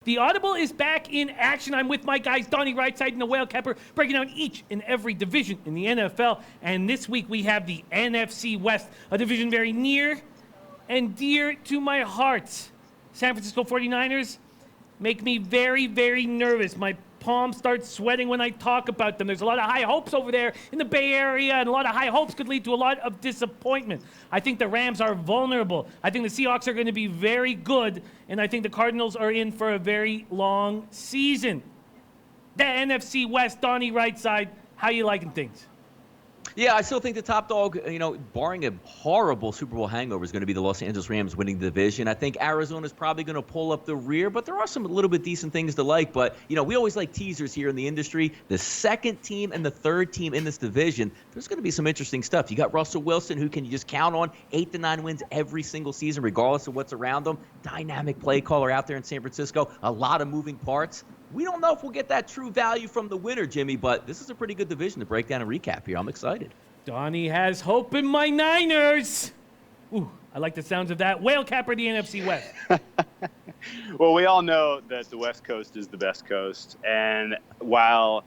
The Audible is back in action. I'm with my guys, Donnie Rightside and the Whale Capper, breaking down each and every division in the NFL. And this week we have the NFC West, a division very near and dear to my heart. San Francisco 49ers make me very, very nervous. My palms start sweating when I talk about them. There's a lot of high hopes over there in the Bay Area, and a lot of high hopes could lead to a lot of disappointment. I think the Rams are vulnerable. I think the Seahawks are going to be very good, and I think the Cardinals are in for a very long season. The NFC West, Donnie Rightside, how you liking things? Yeah, I still think the top dog, barring a horrible Super Bowl hangover, is going to be the Los Angeles Rams winning the division. I think Arizona's probably going to pull up the rear, but there are some little bit decent things to like. But, we always like teasers here in the industry. The second team and the third team in this division, there's going to be some interesting stuff. You got Russell Wilson, who can you just count on 8 to 9 wins every single season, regardless of what's around them. Dynamic play caller out there in San Francisco. A lot of moving parts. We don't know if we'll get that true value from the winner, Jimmy, but this is a pretty good division to break down and recap here. I'm excited. Donnie has hope in my Niners. Ooh, I like the sounds of that. Whale Capper, the NFC West. Well, we all know that the West Coast is the best coast. And while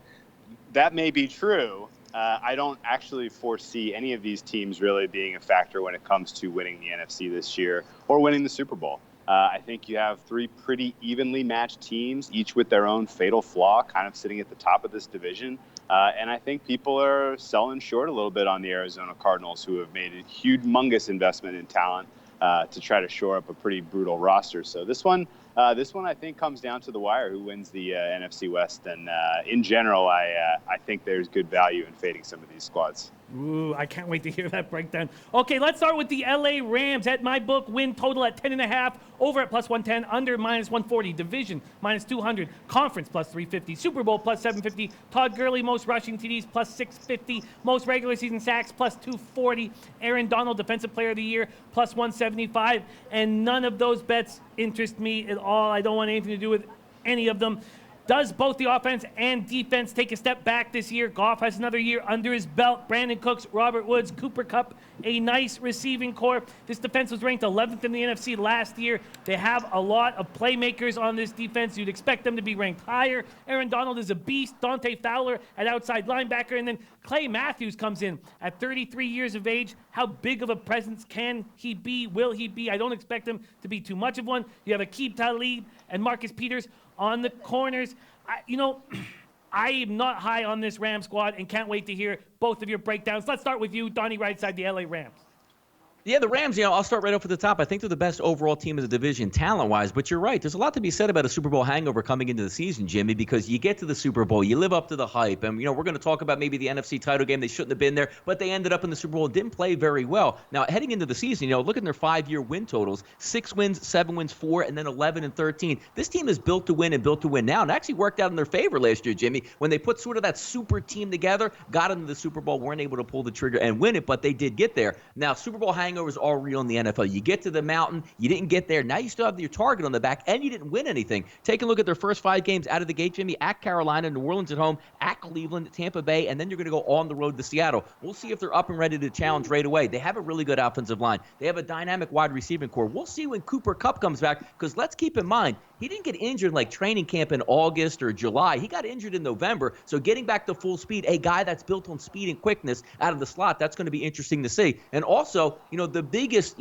that may be true, I don't actually foresee any of these teams really being a factor when it comes to winning the NFC this year or winning the Super Bowl. I think you have 3 pretty evenly matched teams, each with their own fatal flaw, kind of sitting at the top of this division. And I think people are selling short a little bit on the Arizona Cardinals, who have made a humongous investment in talent to try to shore up a pretty brutal roster. So this one I think comes down to the wire, who wins the NFC West. And in general, I think there's good value in fading some of these squads. Ooh, I can't wait to hear that breakdown. Okay, let's start with the LA Rams. At my book, win total at 10.5, over at plus 110, under minus 140, division minus 200, conference plus 350, Super Bowl plus 750, Todd Gurley most rushing TDs plus 650, most regular season sacks plus 240, Aaron Donald defensive player of the year plus 175, and none of those bets interest me at all. I don't want anything to do with any of them. Does both the offense and defense take a step back this year? Goff has another year under his belt. Brandon Cooks, Robert Woods, Cooper Kupp, a nice receiving core. This defense was ranked 11th in the NFC last year. They have a lot of playmakers on this defense. You'd expect them to be ranked higher. Aaron Donald is a beast. Dante Fowler at outside linebacker. And then Clay Matthews comes in at 33 years of age. How big of a presence can he be? Will he be? I don't expect him to be too much of one. You have Aqib Talib and Marcus Peters on the corners. I am not high on this Ram squad and can't wait to hear both of your breakdowns. Let's start with you, Donnie Rightside, the LA Rams. Yeah, the Rams, I'll start right off at the top. I think they're the best overall team in the division talent-wise, but you're right. There's a lot to be said about a Super Bowl hangover coming into the season, Jimmy, because you get to the Super Bowl, you live up to the hype, and, we're going to talk about maybe the NFC title game. They shouldn't have been there, but they ended up in the Super Bowl and didn't play very well. Now, heading into the season, look at their 5-year win totals, 6 wins, 7 wins, 4, and then 11 and 13. This team is built to win and built to win now, and actually worked out in their favor last year, Jimmy, when they put sort of that super team together, got into the Super Bowl, weren't able to pull the trigger and win it, but they did get there. Now, Super Bowl hangovers are real in the NFL. You get to the mountain, you didn't get there. Now you still have your target on the back, and you didn't win anything. Take a look at their first 5 games out of the gate, Jimmy, at Carolina, New Orleans at home, at Cleveland, Tampa Bay, and then you're going to go on the road to Seattle. We'll see if they're up and ready to challenge right away. They have a really good offensive line. They have a dynamic wide receiving core. We'll see when Cooper Kupp comes back, because let's keep in mind, he didn't get injured like training camp in August or July. He got injured in November. So getting back to full speed, a guy that's built on speed and quickness out of the slot, that's going to be interesting to see. And also, the biggest,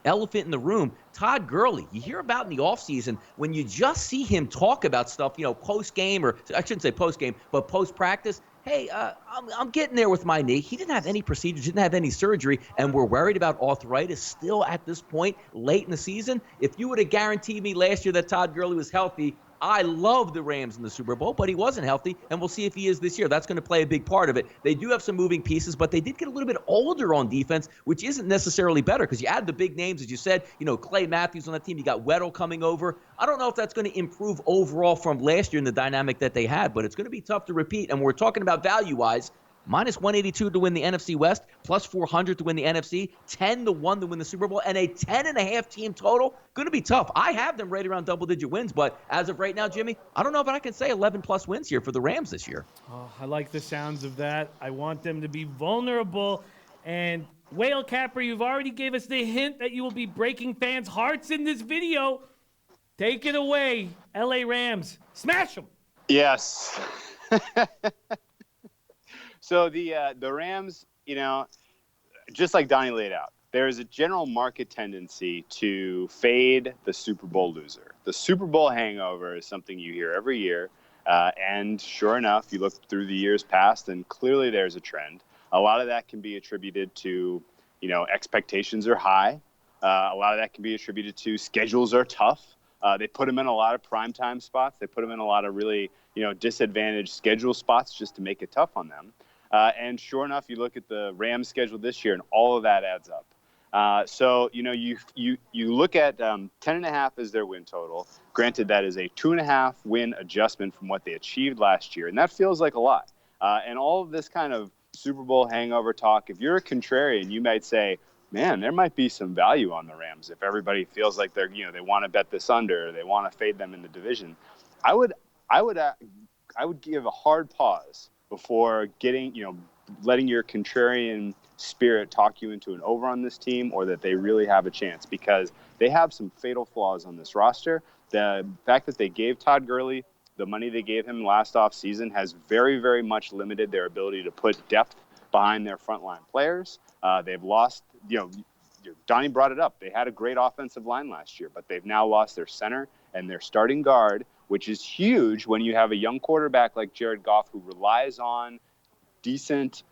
elephant in the room, Todd Gurley. You hear about in the offseason when you just see him talk about stuff, post-game, or I shouldn't say post-game, but post-practice. Hey, I'm getting there with my knee. He didn't have any procedures, didn't have any surgery, and we're worried about arthritis still at this point late in the season. If you would have guaranteed me last year that Todd Gurley was healthy, I love the Rams in the Super Bowl, but he wasn't healthy, and we'll see if he is this year. That's going to play a big part of it. They do have some moving pieces, but they did get a little bit older on defense, which isn't necessarily better because you add the big names, as you said, Clay Matthews on that team. You got Weddle coming over. I don't know if that's going to improve overall from last year in the dynamic that they had, but it's going to be tough to repeat, and we're talking about value-wise. Minus 182 to win the NFC West, plus 400 to win the NFC, 10-1 to win the Super Bowl, and a 10.5 team total. Going to be tough. I have them right around double-digit wins, but as of right now, Jimmy, I don't know if I can say 11-plus wins here for the Rams this year. Oh, I like the sounds of that. I want them to be vulnerable. And Whale Capper, you've already gave us the hint that you will be breaking fans' hearts in this video. Take it away, LA Rams. Smash them. Yes. So the Rams, just like Donnie laid out, there is a general market tendency to fade the Super Bowl loser. The Super Bowl hangover is something you hear every year. And sure enough, you look through the years past, and clearly there's a trend. A lot of that can be attributed to, expectations are high. A lot of that can be attributed to schedules are tough. They put them in a lot of primetime spots. They put them in a lot of really, disadvantaged schedule spots just to make it tough on them. And sure enough, you look at the Rams schedule this year, and all of that adds up. So you look at 10.5 as their win total. Granted, that is a 2.5 win adjustment from what they achieved last year, and that feels like a lot. And all of this kind of Super Bowl hangover talk, if you're a contrarian, you might say, man, there might be some value on the Rams if everybody feels like they're, they want to bet this under, or they want to fade them in the division. I would give a hard pause before letting your contrarian spirit talk you into an over on this team, or that they really have a chance, because they have some fatal flaws on this roster. The fact that they gave Todd Gurley the money they gave him last offseason has very, very much limited their ability to put depth behind their frontline players. They've lost, Donnie brought it up. They had a great offensive line last year, but they've now lost their center and their starting guard, which is huge when you have a young quarterback like Jared Goff, who relies on decent,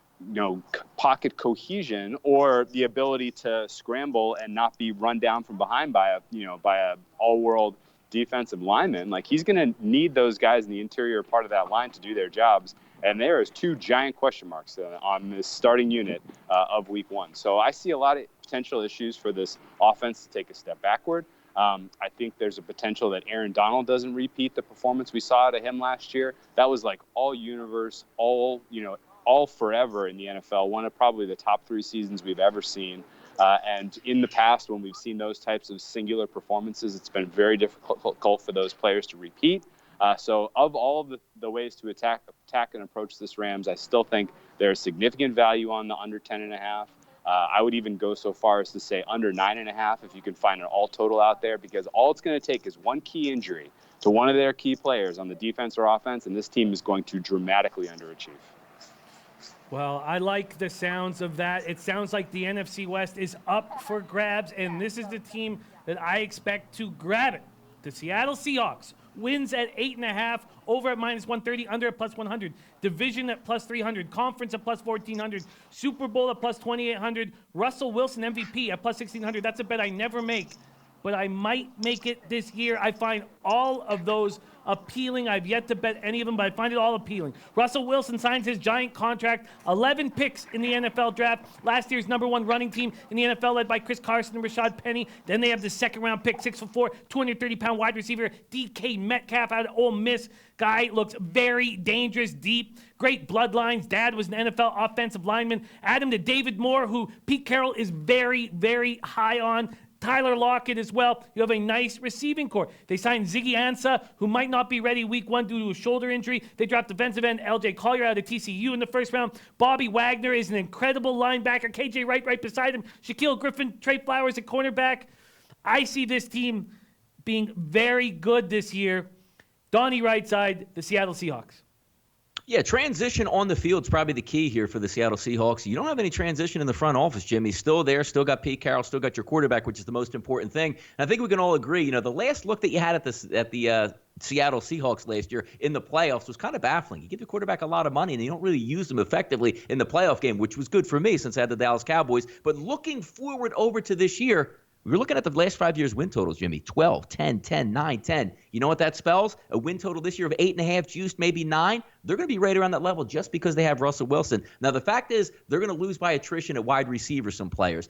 pocket cohesion, or the ability to scramble and not be run down from behind by a all-world defensive lineman. Like, he's going to need those guys in the interior part of that line to do their jobs. And there is 2 giant question marks on this starting unit of Week 1. So I see a lot of potential issues for this offense to take a step backward. I think there's a potential that Aaron Donald doesn't repeat the performance we saw out of him last year. That was like all universe, all forever in the NFL. One of probably the top 3 seasons we've ever seen. And in the past, when we've seen those types of singular performances, it's been very difficult for those players to repeat. So of all of the ways to attack and approach this Rams, I still think there's significant value on the under 10.5. I would even go so far as to say under 9.5 if you can find an all total out there, because all it's going to take is one key injury to one of their key players on the defense or offense, and this team is going to dramatically underachieve. Well, I like the sounds of that. It sounds like the NFC West is up for grabs, and this is the team that I expect to grab it. The Seattle Seahawks wins at 8.5, over at -130, under at +100. Division at +300, conference at +1,400, Super Bowl at +2,800, Russell Wilson MVP at +1,600. That's a bet I never make, but I might make it this year. I find all of those appealing. I've yet to bet any of them, but I find it all appealing. Russell Wilson signs his giant contract, 11 picks in the NFL draft. Last year's #1 running team in the NFL, led by Chris Carson and Rashad Penny. Then they have the second-round pick, 6'4", 230-pound wide receiver DK Metcalf out of Ole Miss. Guy looks very dangerous, deep, great bloodlines. Dad was an NFL offensive lineman. Add him to David Moore, who Pete Carroll is very, very high on. Tyler Lockett as well. You have a nice receiving core. They signed Ziggy Ansah, who might not be ready Week 1 due to a shoulder injury. They dropped defensive end LJ Collier out of TCU in the first round. Bobby Wagner is an incredible linebacker. KJ Wright right beside him. Shaquille Griffin, Trey Flowers at cornerback. I see this team being very good this year. Donnie right side, the Seattle Seahawks. Yeah, transition on the field is probably the key here for the Seattle Seahawks. You don't have any transition in the front office, Jimmy. Still there, still got Pete Carroll, still got your quarterback, which is the most important thing. And I think we can all agree, the last look that you had at the Seattle Seahawks last year in the playoffs was kind of baffling. You give your quarterback a lot of money, and you don't really use them effectively in the playoff game, which was good for me since I had the Dallas Cowboys. But looking forward over to this year, we're looking at the last 5 years' win totals, Jimmy. 12, 10, 10, 9, 10. You know what that spells? A win total this year of 8.5, juiced maybe 9. They're going to be right around that level just because they have Russell Wilson. Now, the fact is they're going to lose by attrition at wide receiver, some players.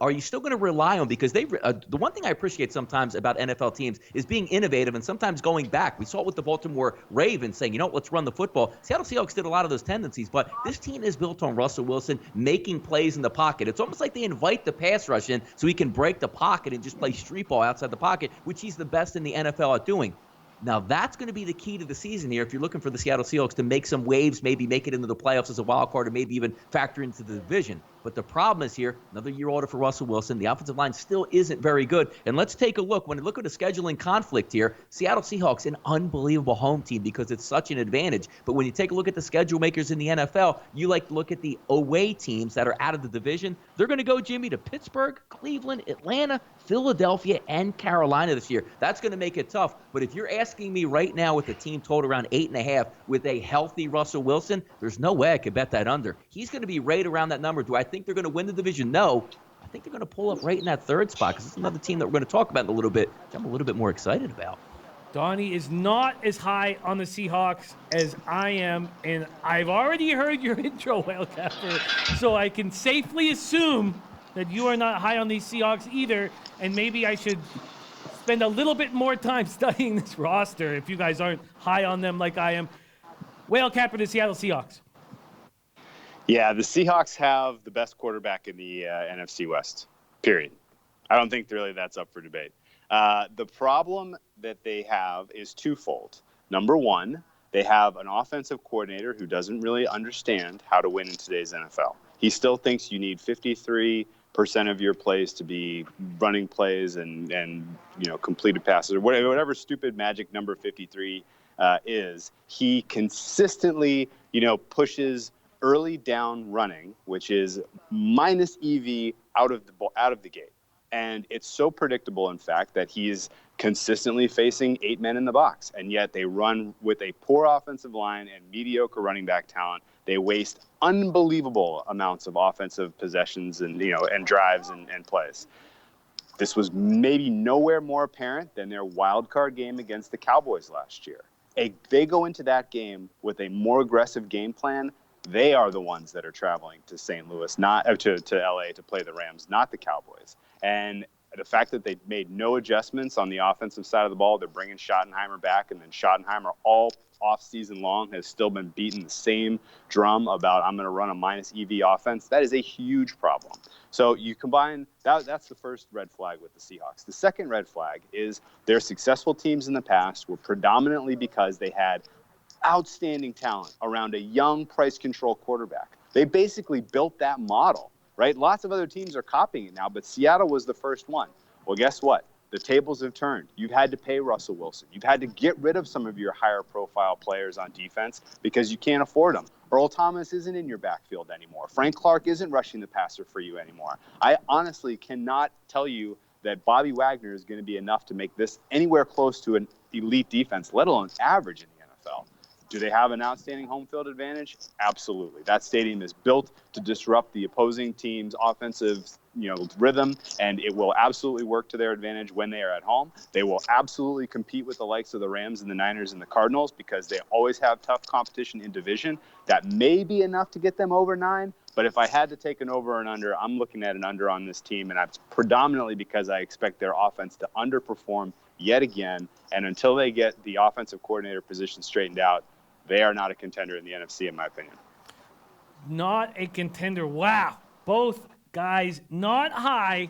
Are you still going to rely on, because the one thing I appreciate sometimes about NFL teams is being innovative and sometimes going back. We saw it with the Baltimore Ravens saying, let's run the football. Seattle Seahawks did a lot of those tendencies, but this team is built on Russell Wilson making plays in the pocket. It's almost like they invite the pass rush in so he can break the pocket and just play street ball outside the pocket, which he's the best in the NFL at doing. Now, that's going to be the key to the season here if you're looking for the Seattle Seahawks to make some waves, maybe make it into the playoffs as a wild card, or maybe even factor into the division. But the problem is here, another year older for Russell Wilson. The offensive line still isn't very good. And let's take a look. When you look at the scheduling conflict here, Seattle Seahawks, an unbelievable home team because it's such an advantage. But when you take a look at the schedule makers in the NFL, you like to look at the away teams that are out of the division. They're going to go, Jimmy, to Pittsburgh, Cleveland, Atlanta, Philadelphia, and Carolina this year. That's going to make it tough. But if you're asking me right now with the team total around 8.5 with a healthy Russell Wilson, there's no way I could bet that under. He's going to be right around that number. Do I think they're going to win the division? No. I think they're going to pull up right in that third spot because it's another team that we're going to talk about in a little bit, which I'm a little bit more excited about. Donnie is not as high on the Seahawks as I am, and I've already heard your intro, Wildcapper, so I can safely assume that you are not high on these Seahawks either, and maybe I should spend a little bit more time studying this roster if you guys aren't high on them like I am. Wildcapper, the Seattle Seahawks. Yeah, the Seahawks have the best quarterback in the NFC West, period. I don't think really that's up for debate. The problem that they have is twofold. Number one, they have an offensive coordinator who doesn't really understand how to win in today's NFL. He still thinks you need 53% of your plays to be running plays and completed passes or whatever stupid magic number 53 is. He consistently pushes early down running, which is minus EV out of the gate. And it's so predictable, in fact, that he's consistently facing 8 men in the box. And yet they run with a poor offensive line and mediocre running back talent. They waste unbelievable amounts of offensive possessions and drives and plays. This was maybe nowhere more apparent than their wild card game against the Cowboys last year. They go into that game with a more aggressive game plan. They are the ones that are traveling to St. Louis, not to LA to play the Rams, not the Cowboys. And the fact that they made no adjustments on the offensive side of the ball, they're bringing Schottenheimer back, and then Schottenheimer all offseason long has still been beating the same drum about I'm going to run a minus EV offense. That is a huge problem. So you combine that's the first red flag with the Seahawks. The second red flag is their successful teams in the past were predominantly because they had outstanding talent around a young price control quarterback. They basically built that model. Right? Lots of other teams are copying it now, but Seattle was the first one. Well, guess what? The tables have turned. You've had to pay Russell Wilson. You've had to get rid of some of your higher profile players on defense because you can't afford them. Earl Thomas isn't in your backfield anymore. Frank Clark isn't rushing the passer for you anymore. I honestly cannot tell you that Bobby Wagner is going to be enough to make this anywhere close to an elite defense, let alone average in the NFL. Do they have an outstanding home field advantage? Absolutely. That stadium is built to disrupt the opposing team's offensive, rhythm, and it will absolutely work to their advantage when they are at home. They will absolutely compete with the likes of the Rams and the Niners and the Cardinals because they always have tough competition in division. That may be enough to get them over 9, but if I had to take an over and under, I'm looking at an under on this team, and that's predominantly because I expect their offense to underperform yet again, and until they get the offensive coordinator position straightened out, they are not a contender in the NFC, in my opinion. Not a contender. Wow. Both guys not high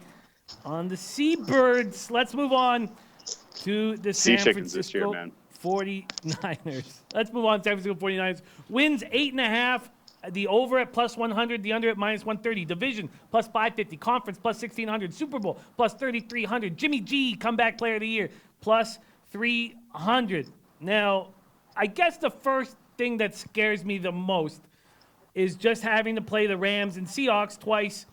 on the Seabirds. Let's move on to the San Francisco 49ers. Let's move on to San Francisco 49ers. Wins 8.5. The over at plus 100. The under at minus 130. Division plus 550. Conference plus 1,600. Super Bowl plus 3,300. Jimmy G, comeback player of the year, plus 300. Now, I guess the first thing that scares me the most is just having to play the Rams and Seahawks twice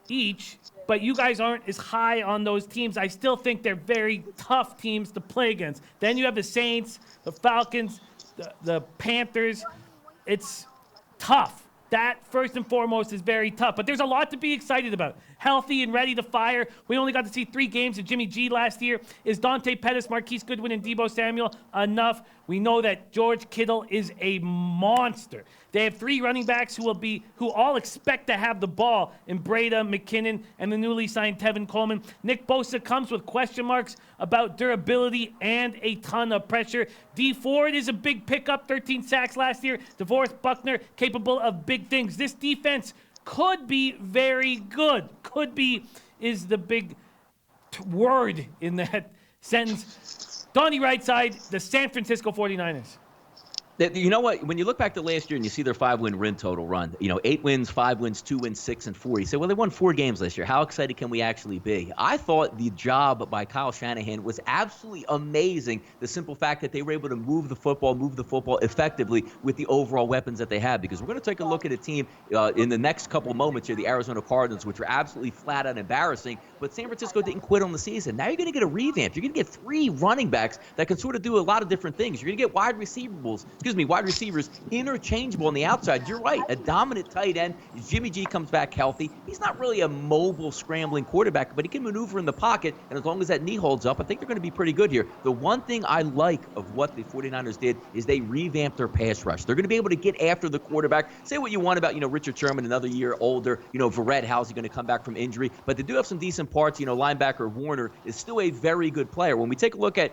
each, but you guys aren't as high on those teams. I still think they're very tough teams to play against. Then you have the Saints, the Falcons, the Panthers. It's tough. That, first and foremost, is very tough. But there's a lot to be excited about. Healthy and ready to fire. We only got to see 3 games of Jimmy G last year. Is Dante Pettis, Marquise Goodwin, and Deebo Samuel enough? We know that George Kittle is a monster. They have 3 running backs who all expect to have the ball in Breda, McKinnon, and the newly signed Tevin Coleman. Nick Bosa comes with question marks about durability and a ton of pressure. Dee Ford is a big pickup, 13 sacks last year. DeForest Buckner, capable of big things. This defense could be very good. Could be is the big word in that sentence. Donnie Rightside, the San Francisco 49ers. You know what? When you look back to last year and you see their 5-win win total run, 8 wins, 5 wins, 2 wins, 6 and 4. You say, well, they won 4 games last year. How excited can we actually be? I thought the job by Kyle Shanahan was absolutely amazing. The simple fact that they were able to move the football effectively with the overall weapons that they have. Because we're going to take a look at a team in the next couple moments here, the Arizona Cardinals, which were absolutely flat out embarrassing. But San Francisco didn't quit on the season. Now you're going to get a revamp. You're going to get 3 running backs that can sort of do a lot of different things. You're going to get wide receivers interchangeable on the outside. You're right. A dominant tight end. Jimmy G comes back healthy. He's not really a mobile, scrambling quarterback, but he can maneuver in the pocket. And as long as that knee holds up, I think they're going to be pretty good here. The one thing I like of what the 49ers did is they revamped their pass rush. They're going to be able to get after the quarterback. Say what you want about, Richard Sherman, another year older. Verrett, how's he going to come back from injury? But they do have some decent parts. Linebacker Warner is still a very good player. When we take a look at,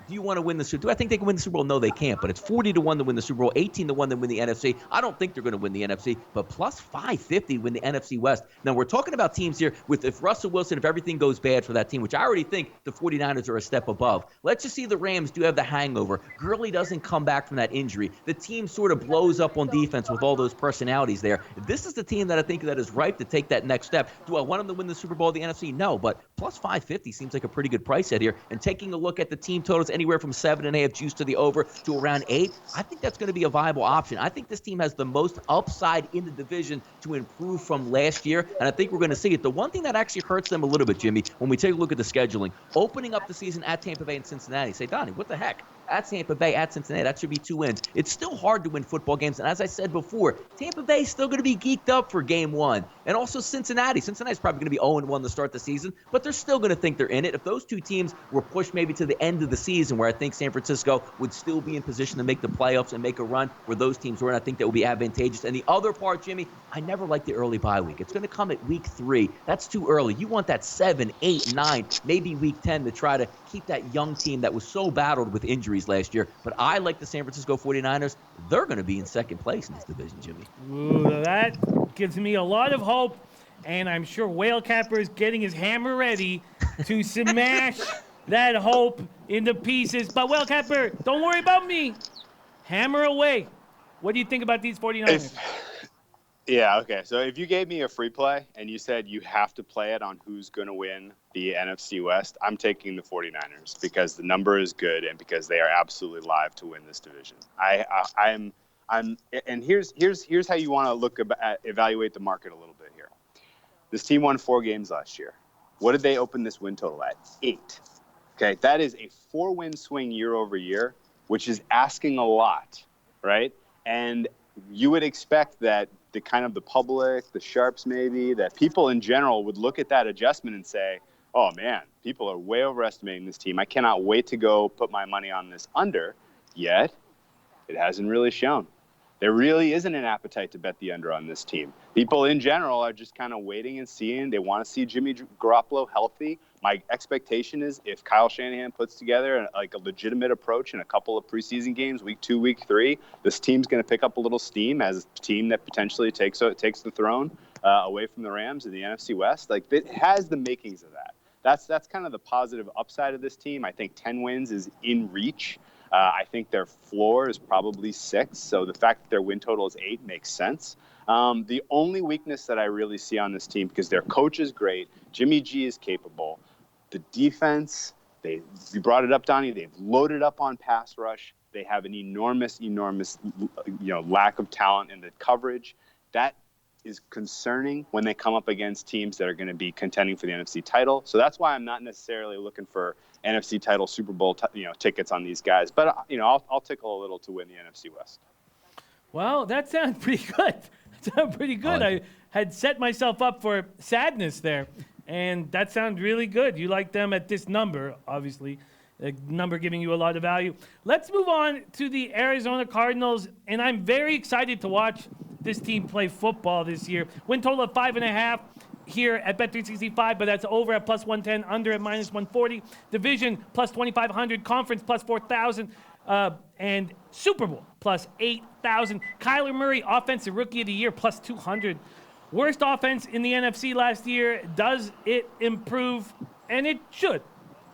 do you want to win the Super Bowl? Do I think they can win the Super Bowl? No, they can't. But it's 40-1 to win the Super Bowl, 18-1 to win the NFC. I don't think they're going to win the NFC, but plus 550 win the NFC West. Now, we're talking about teams here with if Russell Wilson, if everything goes bad for that team, which I already think the 49ers are a step above. Let's just see the Rams do have the hangover. Gurley doesn't come back from that injury. The team sort of blows up on defense with all those personalities there. This is the team that I think that is ripe to take that next step. Do I want them to win the Super Bowl, the NFC? No, but plus 550 seems like a pretty good price set here. And taking a look at the team totals, anywhere from 7.5 juice to the over to around 8, I think that's going to be a viable option. I think this team has the most upside in the division to improve from last year, and I think we're going to see it. The one thing that actually hurts them a little bit, Jimmy, when we take a look at the scheduling, opening up the season at Tampa Bay and Cincinnati, say, Donnie, what the heck? At Tampa Bay, at Cincinnati, that should be 2 wins. It's still hard to win football games, and as I said before, Tampa Bay is still going to be geeked up for game 1. And also Cincinnati. Cincinnati's probably going to be 0-1 to start the season, but they're still going to think they're in it. If those 2 teams were pushed maybe to the end of the season, where I think San Francisco would still be in position to make the playoffs and make a run where those teams were, and I think that would be advantageous. And the other part, Jimmy, I never like the early bye week. It's going to come at week 3. That's too early. You want that 7, 8, 9, maybe week 10 to try to keep that young team that was so battled with injuries last year. But I like the San Francisco 49ers. They're going to be in second place in this division, Jimmy. Ooh, that gives me a lot of hope, and I'm sure Whale Capper is getting his hammer ready to smash that hope into pieces. But Whale Capper, don't worry about me. Hammer away. What do you think about these 49ers? Yeah, okay. So if you gave me a free play and you said you have to play it on who's going to win the NFC West, I'm taking the 49ers because the number is good and because they are absolutely live to win this division. And here's how you want to evaluate the market a little bit here. This team won 4 games last year. What did they open this win total at? 8. Okay, that is a 4-win swing year over year, which is asking a lot, right? And you would expect that the public, the sharps maybe, that people in general would look at that adjustment and say, oh man, people are way overestimating this team. I cannot wait to go put my money on this under. Yet, it hasn't really shown. There really isn't an appetite to bet the under on this team. People in general are just kind of waiting and seeing. They want to see Jimmy Garoppolo healthy. My expectation is if Kyle Shanahan puts together a legitimate approach in a couple of preseason games, week 2, week 3, this team's going to pick up a little steam as a team that potentially takes the throne away from the Rams in the NFC West. Like, it has the makings of that. That's kind of the positive upside of this team. I think 10 wins is in reach. I think their floor is probably 6, so the fact that their win total is 8 makes sense. The only weakness that I really see on this team, because their coach is great, Jimmy G is capable, the defense, you brought it up, Donnie, they've loaded up on pass rush. They have an enormous, lack of talent in the coverage. That is concerning when they come up against teams that are going to be contending for the NFC title. So that's why I'm not necessarily looking for NFC title, Super Bowl, tickets on these guys. But I'll tickle a little to win the NFC West. Well, that sounds pretty good. I had set myself up for sadness there, and that sounds really good. You like them at this number, obviously. A number giving you a lot of value. Let's move on to the Arizona Cardinals, and I'm very excited to watch this team play football this year. Win total of 5.5 here at Bet365, but that's over at plus 110, under at minus 140. Division plus 2,500, conference plus 4,000, and Super Bowl plus 8,000. Kyler Murray, offensive rookie of the year, plus 200. Worst offense in the NFC last year. Does it improve? And it should.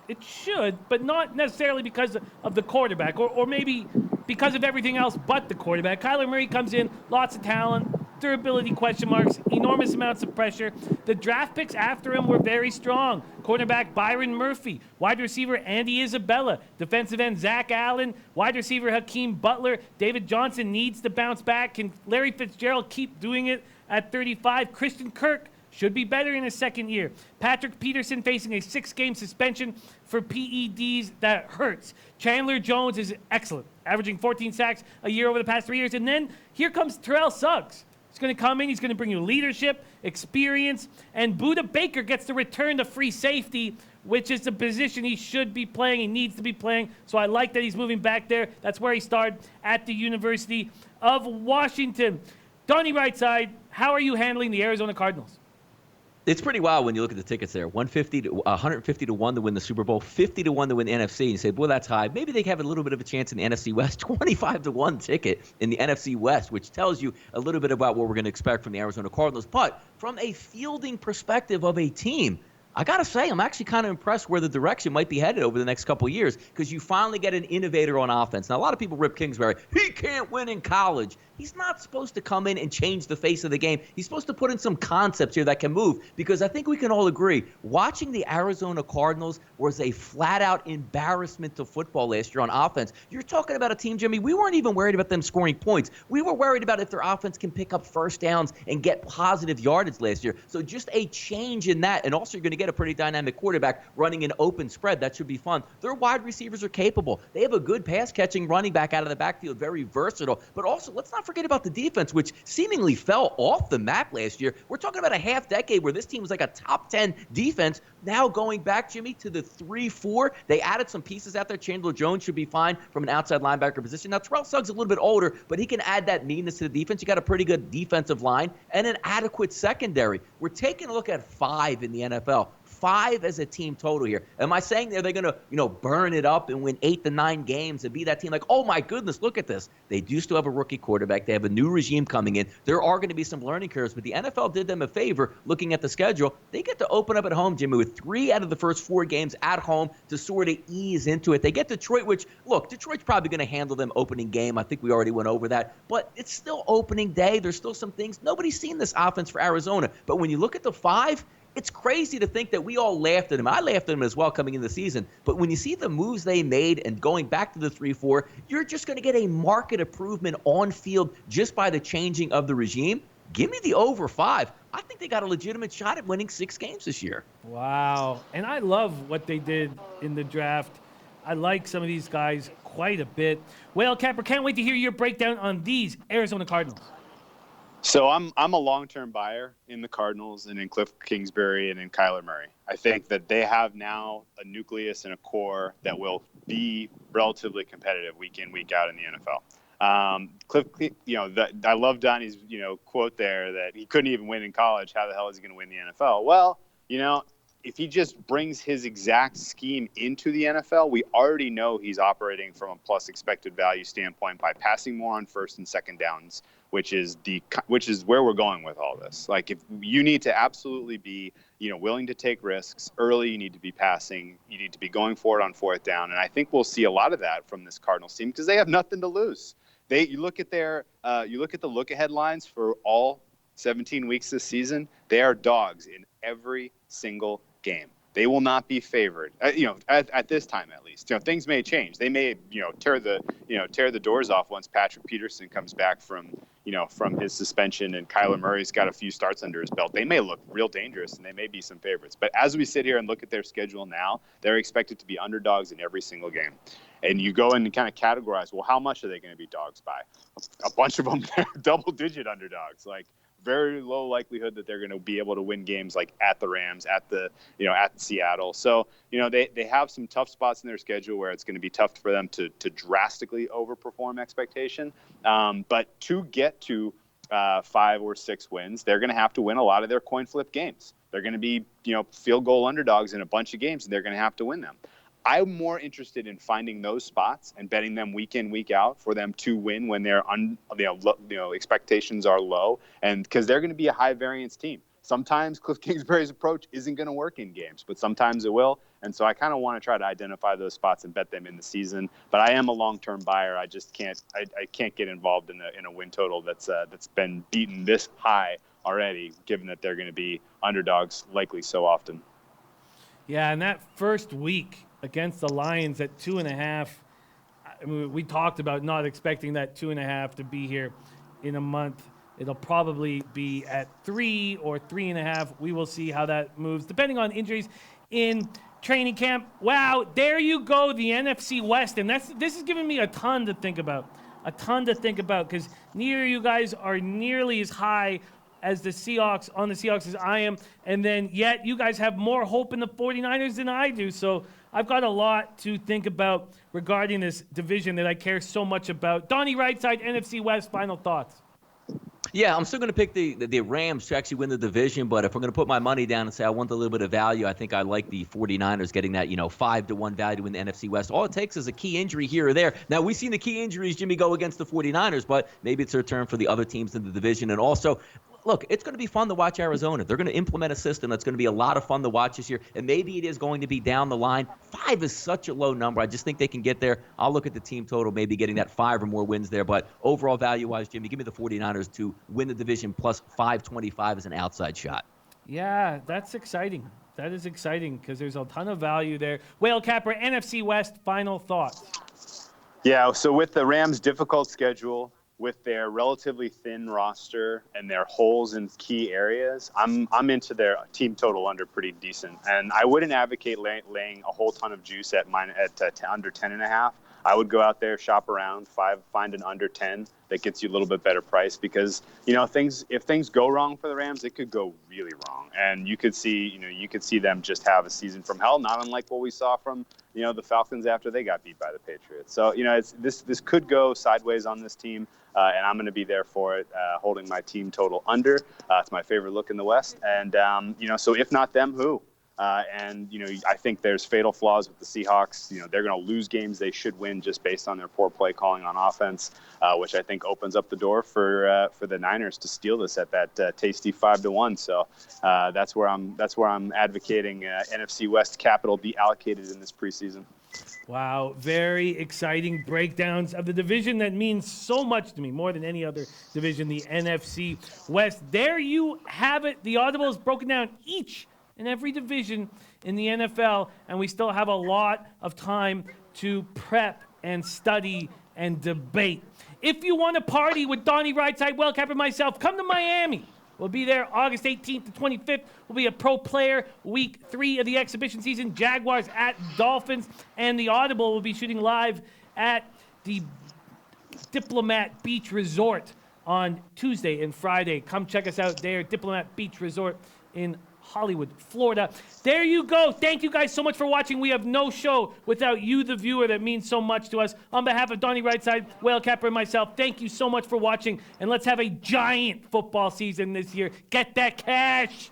It should, but not necessarily because of the quarterback, or maybe because of everything else but the quarterback. Kyler Murray comes in, lots of talent, durability question marks, enormous amounts of pressure. The draft picks after him were very strong. Cornerback Byron Murphy, wide receiver Andy Isabella, defensive end Zach Allen, wide receiver Hakeem Butler. David Johnson needs to bounce back. Can Larry Fitzgerald keep doing it at 35? Christian Kirk should be better in his second year. Patrick Peterson facing a 6-game suspension for PEDs that hurts. Chandler Jones is excellent, averaging 14 sacks a year over the past 3 years. And then here comes Terrell Suggs. He's going to come in. He's going to bring you leadership, experience, and Budda Baker gets to return to free safety, which is the position he should be playing. He needs to be playing. So I like that he's moving back there. That's where he started at the University of Washington. Donnie Rightside, how are you handling the Arizona Cardinals? It's pretty wild when you look at the tickets there. 150 to 1 to win the Super Bowl, 50 to 1 to win the NFC. And you say, well, that's high. Maybe they have a little bit of a chance in the NFC West. 25 to 1 ticket in the NFC West, which tells you a little bit about what we're going to expect from the Arizona Cardinals. But from a fielding perspective of a team, I got to say, I'm actually kind of impressed where the direction might be headed over the next couple of years, because you finally get an innovator on offense. Now, a lot of people rip Kingsbury. He can't win in college. He's not supposed to come in and change the face of the game. He's supposed to put in some concepts here that can move, because I think we can all agree, watching the Arizona Cardinals was a flat-out embarrassment to football last year on offense. You're talking about a team, Jimmy, we weren't even worried about them scoring points. We were worried about if their offense can pick up first downs and get positive yardage last year. So just a change in that, and also you're going to get a pretty dynamic quarterback running an open spread. That should be fun. Their wide receivers are capable. They have a good pass-catching running back out of the backfield, very versatile. But also, let's not forget about the defense, which seemingly fell off the map last year. We're talking about a half decade where this team was like a top 10 defense. Now going back, Jimmy, to the 3-4, they added some pieces out there. Chandler Jones should be fine from an outside linebacker position. Now, Terrell Suggs is a little bit older, but he can add that meanness to the defense. You got a pretty good defensive line and an adequate secondary. We're taking a look at 5 in the NFL. 5 as a team total here. Am I saying they're going to, burn it up and win 8 to 9 games and be that team like, oh my goodness, look at this. They do still have a rookie quarterback. They have a new regime coming in. There are going to be some learning curves, but the NFL did them a favor looking at the schedule. They get to open up at home, Jimmy, with 3 out of the first 4 games at home to sort of ease into it. They get Detroit, which, look, Detroit's probably going to handle them opening game. I think we already went over that, but it's still opening day. There's still some things. Nobody's seen this offense for Arizona, but when you look at the 5, it's crazy to think that we all laughed at him. I laughed at him as well coming into the season. But when you see the moves they made and going back to the 3-4, you're just going to get a market improvement on field just by the changing of the regime. Give me the over 5. I think they got a legitimate shot at winning 6 games this year. Wow. And I love what they did in the draft. I like some of these guys quite a bit. Well, Capper, can't wait to hear your breakdown on these Arizona Cardinals. So I'm a long-term buyer in the Cardinals and in Cliff Kingsbury and in Kyler Murray. I think that they have now a nucleus and a core that will be relatively competitive week in, week out in the NFL. Cliff, I love Donnie's, quote there that he couldn't even win in college. How the hell is he going to win the NFL? Well, if he just brings his exact scheme into the NFL, we already know he's operating from a plus expected value standpoint by passing more on first and second downs, which is where we're going with all this. Like, if you need to absolutely be, willing to take risks early, you need to be passing, you need to be going for it on 4th down. And I think we'll see a lot of that from this Cardinals team because they have nothing to lose. You look at the look-ahead lines for all 17 weeks this season, they are dogs in every single game. They will not be favored, at this time at least. Things may change. They may, tear the doors off once Patrick Peterson comes back from his suspension and Kyler Murray's got a few starts under his belt. They may look real dangerous and they may be some favorites. But as we sit here and look at their schedule now, they're expected to be underdogs in every single game. And you go in and kind of categorize, well, how much are they going to be dogs by? A bunch of them, they're double-digit underdogs. Like, very low likelihood that they're going to be able to win games like at the Rams, at Seattle. So, they have some tough spots in their schedule where it's going to be tough for them to drastically overperform expectation. But to get to 5 or 6 wins, they're going to have to win a lot of their coin flip games. They're going to be, field goal underdogs in a bunch of games, and they're going to have to win them. I'm more interested in finding those spots and betting them week in, week out for them to win when their expectations are low, and because they're going to be a high variance team. sometimes Cliff Kingsbury's approach isn't going to work in games, but sometimes it will. And so I kind of want to try to identify those spots and bet them in the season. But I am a long-term buyer. I just can't. I can't get involved in a win total that's been beaten this high already, given that they're going to be underdogs likely so often. Yeah, and that first week against the Lions at 2.5. I mean, we talked about not expecting that 2.5 to be here in a month. It'll probably be at 3 or 3.5. We will see how that moves, depending on injuries in training camp. Wow, there you go, the NFC West. And this is giving me a ton to think about. Because neither of you guys are nearly as high as the Seahawks as I am. And then yet you guys have more hope in the 49ers than I do. So I've got a lot to think about regarding this division that I care so much about. Donnie Rightside, NFC West, final thoughts. Yeah, I'm still going to pick the Rams to actually win the division, but if I'm going to put my money down and say I want a little bit of value, I think I like the 49ers getting that, 5-1 value in the NFC West. All it takes is a key injury here or there. Now, we've seen the key injuries, Jimmy, go against the 49ers, but maybe it's their turn for the other teams in the division. And also, look, it's going to be fun to watch Arizona. They're going to implement a system that's going to be a lot of fun to watch this year, and maybe it is going to be down the line. 5 is such a low number. I just think they can get there. I'll look at the team total, maybe getting that 5 or more wins there. But overall value-wise, Jimmy, give me the 49ers to win the division plus 525 as an outside shot. Yeah, that's exciting. That is exciting because there's a ton of value there. Whale Capper, NFC West, final thoughts. Yeah, so with the Rams' difficult schedule, with their relatively thin roster and their holes in key areas, I'm into their team total under pretty decent. And I wouldn't advocate laying a whole ton of juice at under 10.5. I would go out there, shop around, find an under 10 that gets you a little bit better price because, if things go wrong for the Rams, it could go really wrong. And you could see them just have a season from hell, not unlike what we saw from, the Falcons after they got beat by the Patriots. So, this could go sideways on this team. And I'm going to be there for it, holding my team total under. It's my favorite look in the West. And, so if not them, who? I think there's fatal flaws with the Seahawks. They're going to lose games they should win just based on their poor play calling on offense, which I think opens up the door for the Niners to steal this at that tasty 5-1. So that's where I'm advocating NFC West capital be allocated in this preseason. Wow, very exciting breakdowns of the division that means so much to me, more than any other division, the NFC West. There you have it. The Audible is broken down each and every division in the NFL, and we still have a lot of time to prep and study and debate. If you want to party with Donnie Rightside, Wellcap, and myself, come to Miami. We'll be there August 18th to 25th. We'll be a pro player week 3 of the exhibition season. Jaguars at Dolphins. And the Audible will be shooting live at the Diplomat Beach Resort on Tuesday and Friday. Come check us out there, Diplomat Beach Resort in Hollywood, Florida. There you go. Thank you guys so much for watching. We have no show without you, the viewer, that means so much to us. On behalf of Donnie Rightside, Whale Capper, and myself, thank you so much for watching, and let's have a giant football season this year. Get that cash.